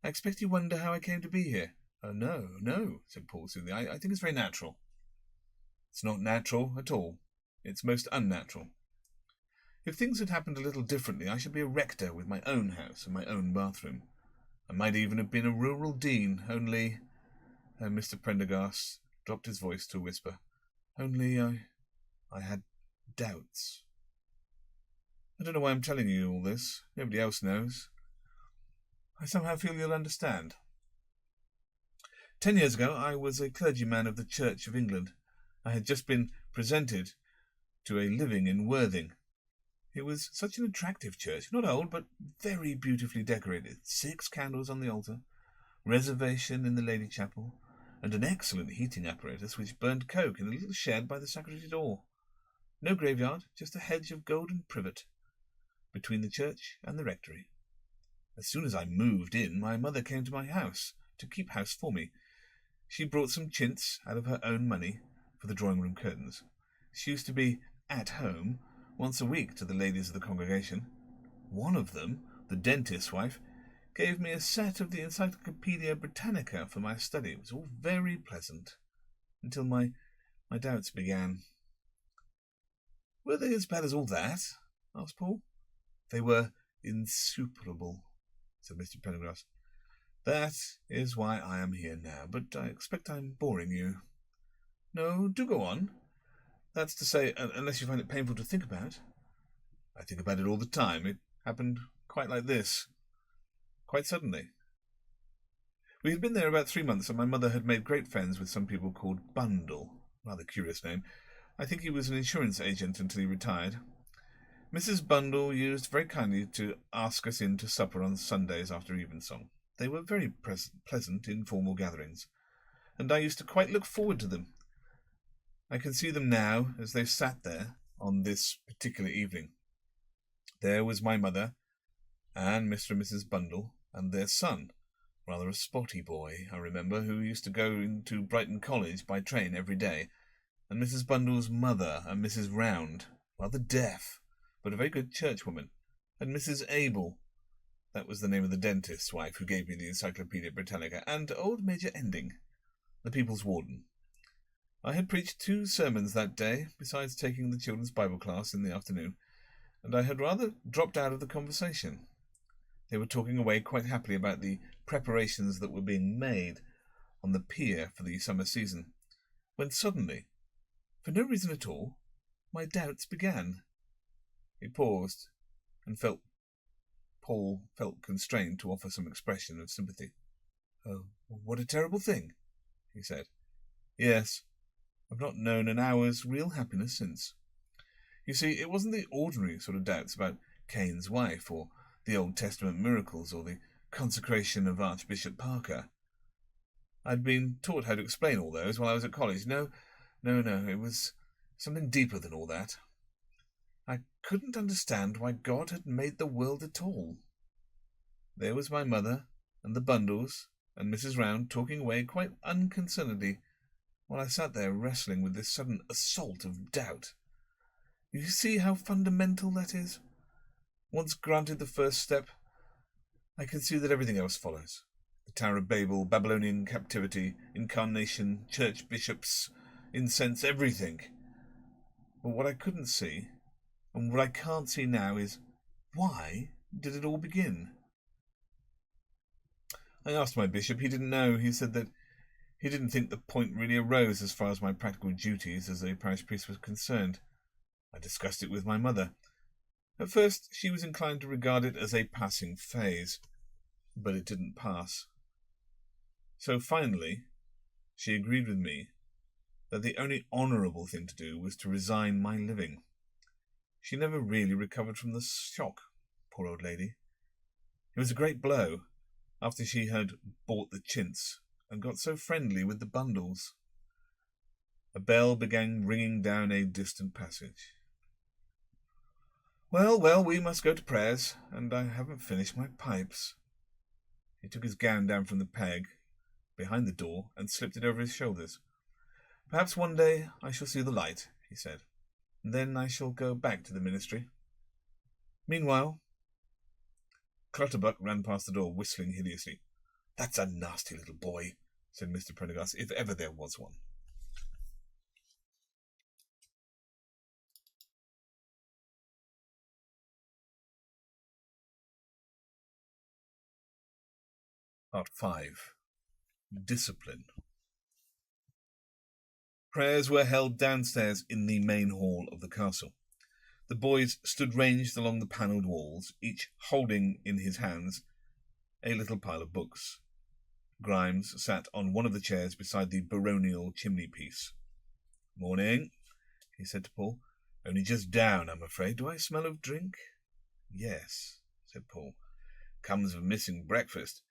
"I expect you wonder how I came to be here." No, said Paul soothingly. I think it's very natural." "It's not natural at all. It's most unnatural. If things had happened a little differently, I should be a rector with my own house and my own bathroom. I might even have been a rural dean, only—" and Mr. Prendergast dropped his voice to a whisper. "Only I had doubts. I don't know why I'm telling you all this. Nobody else knows. I somehow feel you'll understand. 10 years ago, I was a clergyman of the Church of England. I had just been presented to a living in Worthing. It was such an attractive church, not old, but very beautifully decorated. 6 candles on the altar, reservation in the Lady Chapel, and an excellent heating apparatus which burned coke in a little shed by the sacristy door. No graveyard, just a hedge of golden privet between the church and the rectory. As soon as I moved in, my mother came to my house to keep house for me. She brought some chintz out of her own money for the drawing-room curtains. She used to be at home once a week to the ladies of the congregation. One of them, the dentist's wife, gave me a set of the Encyclopaedia Britannica for my study. It was all very pleasant, until my doubts began." "Were they as bad as all that?" asked Paul. "They were insuperable," said Mr. Prendergast. "That is why I am here now, but I expect I'm boring you." "No, do go on. That's to say, unless you find it painful to think about." "I think about it all the time. It happened quite like this. Quite suddenly. We had been there about 3 months, and my mother had made great friends with some people called Bundle. Rather curious name. I think he was an insurance agent until he retired. Mrs. Bundle used very kindly to ask us in to supper on Sundays after evensong. They were very pleasant, informal gatherings, and I used to quite look forward to them. I can see them now as they sat there on this particular evening. There was my mother, and Mr. and Mrs. Bundle, and their son, rather a spotty boy, I remember, who used to go into Brighton College by train every day, and Mrs. Bundle's mother, and Mrs. Round, rather deaf, but a very good churchwoman, and Mrs. Abel, that was the name of the dentist's wife who gave me the Encyclopaedia Britannica, and old Major Ending, the people's warden. I had preached 2 sermons that day, besides taking the children's Bible class in the afternoon, and I had rather dropped out of the conversation. They were talking away quite happily about the preparations that were being made on the pier for the summer season, when suddenly, for no reason at all, my doubts began. He paused, and Paul felt constrained to offer some expression of sympathy. "Oh, what a terrible thing," he said. "Yes, I've not known an hour's real happiness since. You see, it wasn't the ordinary sort of doubts about Cain's wife, or the Old Testament miracles, or the consecration of Archbishop Parker. I'd been taught how to explain all those while I was at college. No, it was something deeper than all that. I couldn't understand why God had made the world at all. There was my mother, and the bundles, and Mrs. Round talking away quite unconcernedly, while I sat there wrestling with this sudden assault of doubt. You see how fundamental that is? Once granted the first step, I can see that everything else follows. The Tower of Babel, Babylonian captivity, incarnation, church bishops, incense, everything. But what I couldn't see, and what I can't see now, is why did it all begin? I asked my bishop. He didn't know. He said that he didn't think the point really arose as far as my practical duties as a parish priest was concerned. I discussed it with my mother. At first, she was inclined to regard it as a passing phase, but it didn't pass. So finally, she agreed with me that the only honourable thing to do was to resign my living. She never really recovered from the shock, poor old lady. It was a great blow, after she had bought the chintz and got so friendly with the bundles. A bell began ringing down a distant passage. Well, we must go to prayers, and I haven't finished my pipes. He took his gown down from the peg behind the door and slipped it over his shoulders. Perhaps one day I shall see the light, he said, and then I shall go back to the ministry. Meanwhile, Clutterbuck ran past the door, whistling hideously. That's a nasty little boy, said Mr. Prendergast, if ever there was one. Part 5. Discipline. Prayers were held downstairs in the main hall of the castle. The boys stood ranged along the panelled walls, each holding in his hands a little pile of books. Grimes sat on one of the chairs beside the baronial chimney-piece. Morning, he said to Paul. Only just down, I'm afraid. Do I smell of drink? Yes, said Paul. Comes of missing breakfast.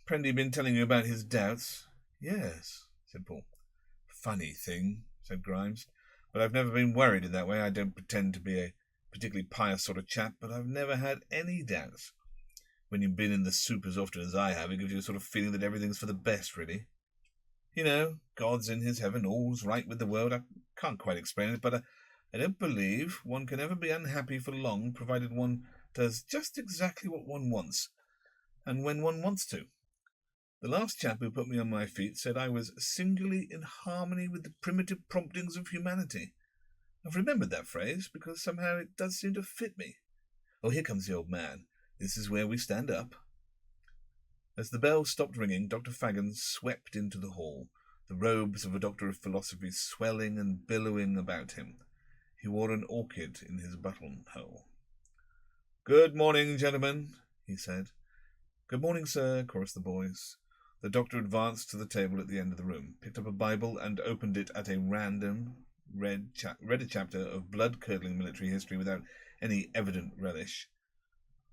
Prendy been telling you about his doubts? Yes, said Paul. Funny thing, said Grimes. But I've never been worried in that way. I don't pretend to be a particularly pious sort of chap, but I've never had any doubts. When you've been in the soup as often as I have, it gives you a sort of feeling that everything's for the best, really. You know, God's in his heaven, all's right with the world. I can't quite explain it, but I don't believe one can ever be unhappy for long, provided one does just exactly what one wants, and when one wants to. The last chap who put me on my feet said I was singularly in harmony with the primitive promptings of humanity. I've remembered that phrase, because somehow it does seem to fit me. Oh, here comes the old man. This is where we stand up. As the bell stopped ringing, Dr. Fagin swept into the hall, the robes of a doctor of philosophy swelling and billowing about him. He wore an orchid in his buttonhole. Good morning, gentlemen, he said. Good morning, sir, chorused the boys. The doctor advanced to the table at the end of the room, picked up a Bible and opened it at a random, read a chapter of blood-curdling military history without any evident relish.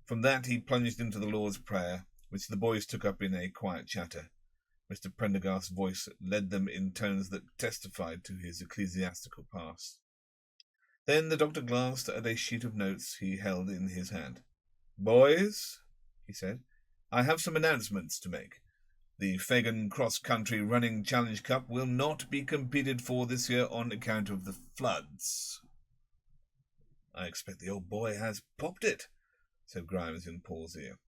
From that he plunged into the Lord's Prayer, which the boys took up in a quiet chatter. Mr. Prendergast's voice led them in tones that testified to his ecclesiastical past. Then the doctor glanced at a sheet of notes he held in his hand. Boys, he said, I have some announcements to make. The Fagin Cross-Country Running Challenge Cup will not be competed for this year on account of the floods. I expect the old boy has popped it, said Grimes in Paul's ear.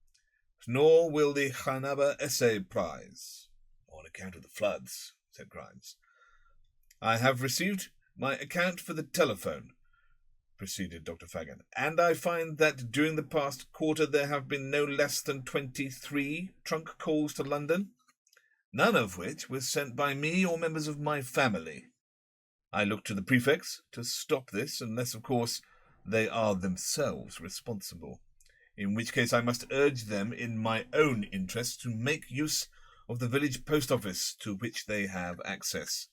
Nor will the Llanabba Essay Prize. On account of the floods, said Grimes. I have received my account for the telephone, proceeded Dr. Fagin, and I find that during the past quarter there have been no less than 23 trunk calls to London, none of which was sent by me or members of my family. I look to the prefects to stop this, unless, of course, they are themselves responsible, in which case I must urge them in my own interest to make use of the village post office to which they have access.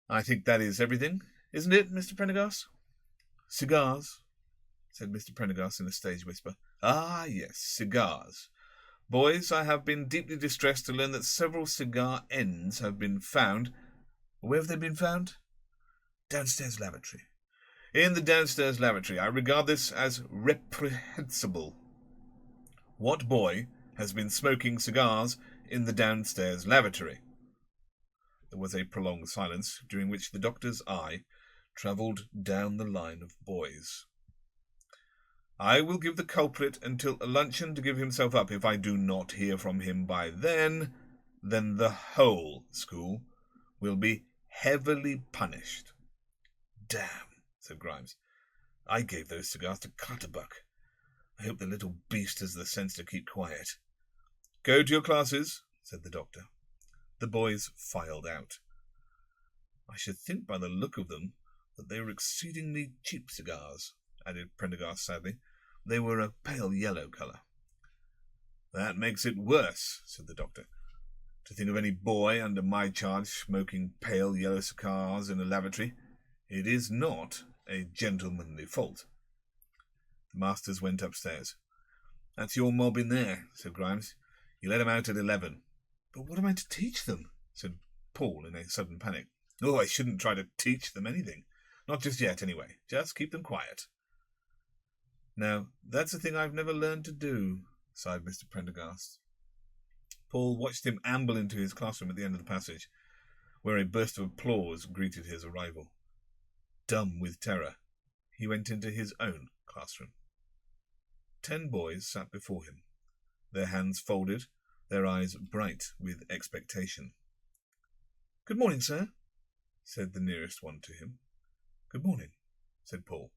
I think that is everything, isn't it, Mr. Prendergast? Cigars, said Mr. Prendergast in a stage whisper. Ah, yes, cigars. Boys, I have been deeply distressed to learn that several cigar ends have been found. Where have they been found? Downstairs lavatory. In the downstairs lavatory. I regard this as reprehensible. What boy has been smoking cigars in the downstairs lavatory? There was a prolonged silence, during which the doctor's eye travelled down the line of boys. I will give the culprit until luncheon to give himself up. If I do not hear from him by then the whole school will be heavily punished. Damn, said Grimes. I gave those cigars to Clutterbuck. I hope the little beast has the sense to keep quiet. Go to your classes, said the doctor. The boys filed out. I should think by the look of them that they were exceedingly cheap cigars, added Prendergast sadly. They were a pale yellow colour. That makes it worse, said the doctor. To think of any boy under my charge smoking pale yellow cigars in a lavatory. It is not a gentlemanly fault. The masters went upstairs. That's your mob in there, said Grimes. You let 'em out at 11. But what am I to teach them? Said Paul in a sudden panic. Oh, I shouldn't try to teach them anything. Not just yet, anyway. Just keep them quiet. Now, that's a thing I've never learned to do, sighed Mr. Prendergast. Paul watched him amble into his classroom at the end of the passage, where a burst of applause greeted his arrival. Dumb with terror, he went into his own classroom. 10 boys sat before him, their hands folded, their eyes bright with expectation. Good morning, sir, said the nearest one to him. Good morning, said Paul.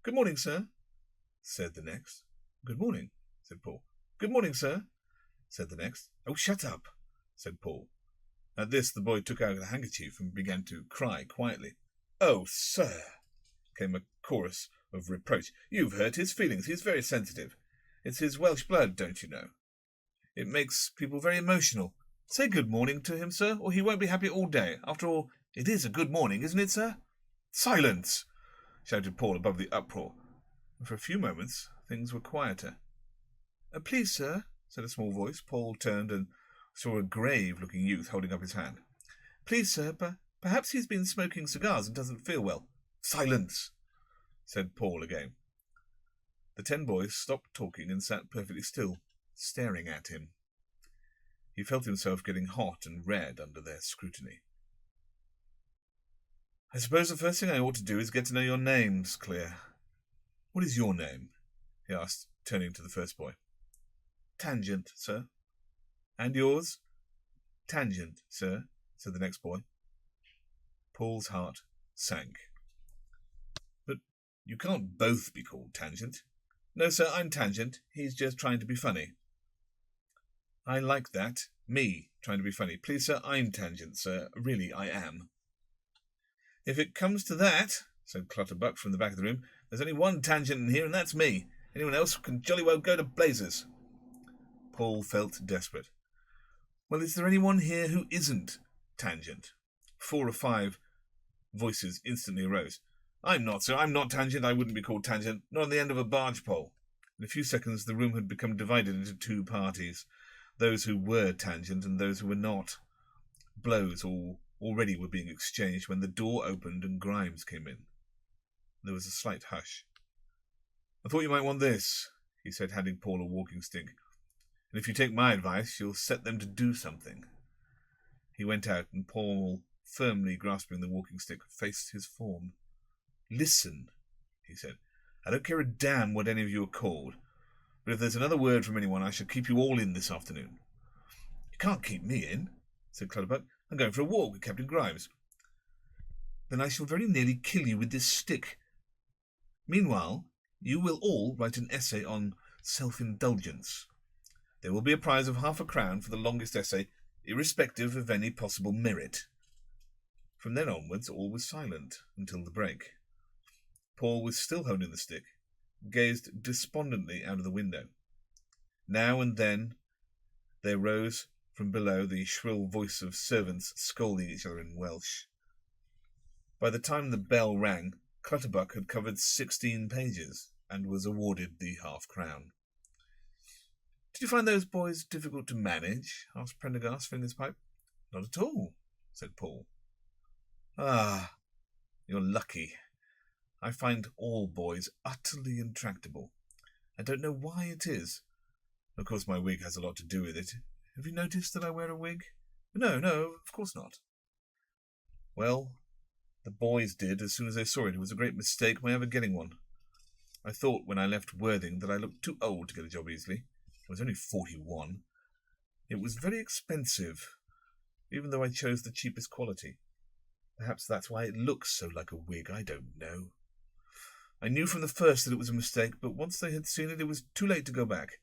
Good morning, sir, said the next. Good morning, said Paul. Good morning, sir, said the next. Oh, shut up, said Paul. At this the boy took out a handkerchief and began to cry quietly. Oh, sir, came a chorus of reproach. You've hurt his feelings. He's very sensitive. It's his Welsh blood, don't you know? It makes people very emotional. Say good morning to him, sir, or he won't be happy all day. After all, it is a good morning, isn't it, sir? Silence, shouted Paul above the uproar. And for a few moments things were quieter. Please, sir, said a small voice. Paul turned and saw a grave-looking youth holding up his hand. Please, sir, perhaps he's been smoking cigars and doesn't feel well. Silence, said Paul again. The 10 boys stopped talking and sat perfectly still, staring at him. He felt himself getting hot and red under their scrutiny. I suppose the first thing I ought to do is get to know your names, Clear. What is your name? He asked, turning to the first boy. Tangent, sir. And yours? Tangent, sir, said the next boy. Paul's heart sank. But you can't both be called Tangent. No, sir, I'm Tangent. He's just trying to be funny. I like that. Me, trying to be funny. Please, sir, I'm Tangent, sir. Really, I am. If it comes to that, said Clutterbuck from the back of the room, there's only one Tangent in here, and that's me. Anyone else can jolly well go to blazes. Paul felt desperate. Well, is there anyone here who isn't Tangent? 4 or 5 voices instantly arose. I'm not, sir. I'm not Tangent. I wouldn't be called Tangent. Not on the end of a barge pole. In a few seconds the room had become divided into 2 parties, those who were Tangent and those who were not. Blows already were being exchanged when the door opened and Grimes came in. There was a slight hush. I thought you might want this, he said, handing Paul a walking stick. And if you take my advice, you'll set them to do something. He went out, and Paul, firmly grasping the walking stick, faced his form. Listen, he said. I don't care a damn what any of you are called, but if there's another word from anyone, I shall keep you all in this afternoon. You can't keep me in, said Clutterbuck. I'm going for a walk with Captain Grimes. Then I shall very nearly kill you with this stick. Meanwhile, you will all write an essay on self-indulgence. There will be a prize of £0.50 for the longest essay, irrespective of any possible merit. From then onwards, all was silent until the break. Paul was still holding the stick, gazed despondently out of the window. Now and then there rose from below the shrill voice of servants scolding each other in Welsh. By the time the bell rang, Clutterbuck had covered 16 pages and was awarded the £0.50. "Did you find those boys difficult to manage?" asked Prendergast, filling his pipe. "Not at all," said Paul. "Ah, you're lucky. I find all boys utterly intractable. I don't know why it is. Of course my wig has a lot to do with it. Have you noticed that I wear a wig?" No, of course not." "Well, the boys did as soon as they saw it. It was a great mistake my ever getting one. I thought when I left Worthing that I looked too old to get a job easily. I was only 41. It was very expensive, even though I chose the cheapest quality. Perhaps that's why it looks so like a wig, I don't know. I knew from the first that it was a mistake, but once they had seen it, it was too late to go back.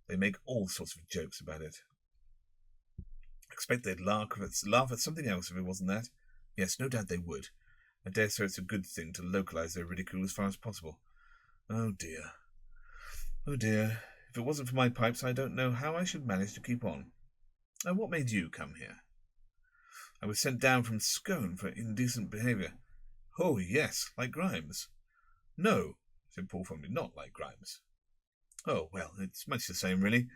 They make all sorts of jokes about it. I expect they'd laugh at something else if it wasn't that. Yes, no doubt they would. I dare say it's a good thing to localise their ridicule as far as possible. Oh dear. Oh dear. If it wasn't for my pipes, I don't know how I should manage to keep on. What made you come here?" "I was sent down from Scone for indecent behaviour." "Oh, yes, like Grimes." "No," said Paul firmly, "not like Grimes." "Oh, well, it's much the same, really.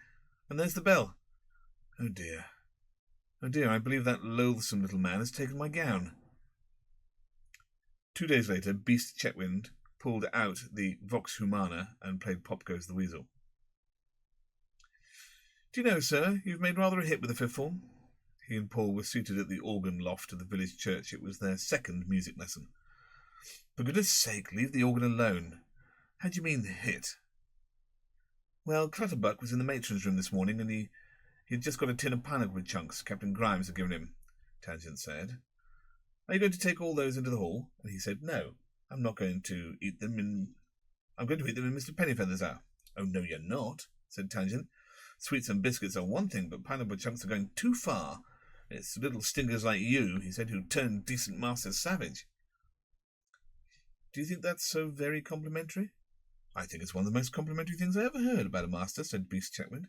And there's the bell. Oh, dear. Oh, dear, I believe that loathsome little man has taken my gown." 2 days later, Beast Chetwynd pulled out the Vox Humana and played Pop Goes the Weasel. "Do you know, sir, you've made rather a hit with the fifth form?" He and Paul were seated at the organ loft of the village church. It was their second music lesson. "For goodness sake, leave the organ alone. How do you mean, hit?" "Well, Clutterbuck was in the matron's room this morning, and he'd just got a tin of pineapple chunks Captain Grimes had given him," Tangent said. "Are you going to take all those into the hall?" And he said, "No, I'm not going to eat them I'm going to eat them in Mr. Pennyfeather's hour." "Oh, no, you're not," said Tangent. "Sweets and biscuits are one thing, but pineapple chunks are going too far. It's little stingers like you," he said, "who turned decent masters savage." "Do you think that's so very complimentary?" "I think it's one of the most complimentary things I ever heard about a master," said Beast Chetwynd.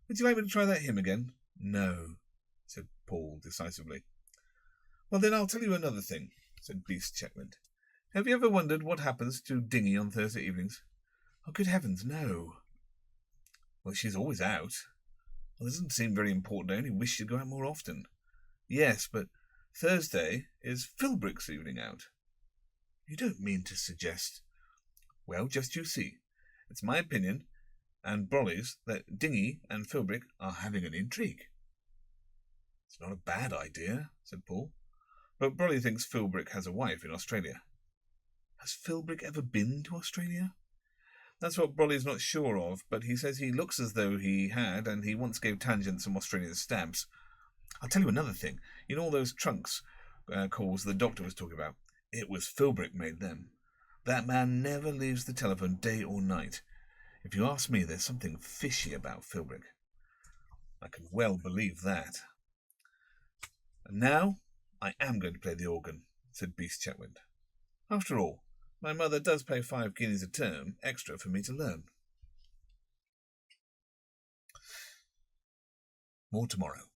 "Would you like me to try that hymn again?" "No," said Paul decisively. "Well, then I'll tell you another thing," said Beast Chetwynd. "Have you ever wondered what happens to Dingy on Thursday evenings?" "Oh, good heavens, no." "Well, she's always out." "Well, it doesn't seem very important. I only wish she'd go out more often." "Yes, but Thursday is Philbrick's evening out." "You don't mean to suggest—" "Well, just you see. It's my opinion, and Brolly's, that Dingy and Philbrick are having an intrigue." "It's not a bad idea," said Paul. "But Brolly thinks Philbrick has a wife in Australia." "Has Philbrick ever been to Australia?" "That's what Brolly's not sure of, but he says he looks as though he had, and he once gave Tangent some Australian stamps. I'll tell you another thing. You know all those trunks calls the doctor was talking about? It was Philbrick made them. That man never leaves the telephone day or night. If you ask me, there's something fishy about Philbrick." "I can well believe that." "And now I am going to play the organ," said Beast Chetwynd. "After all, my mother does pay 5 guineas a term extra for me to learn." More tomorrow.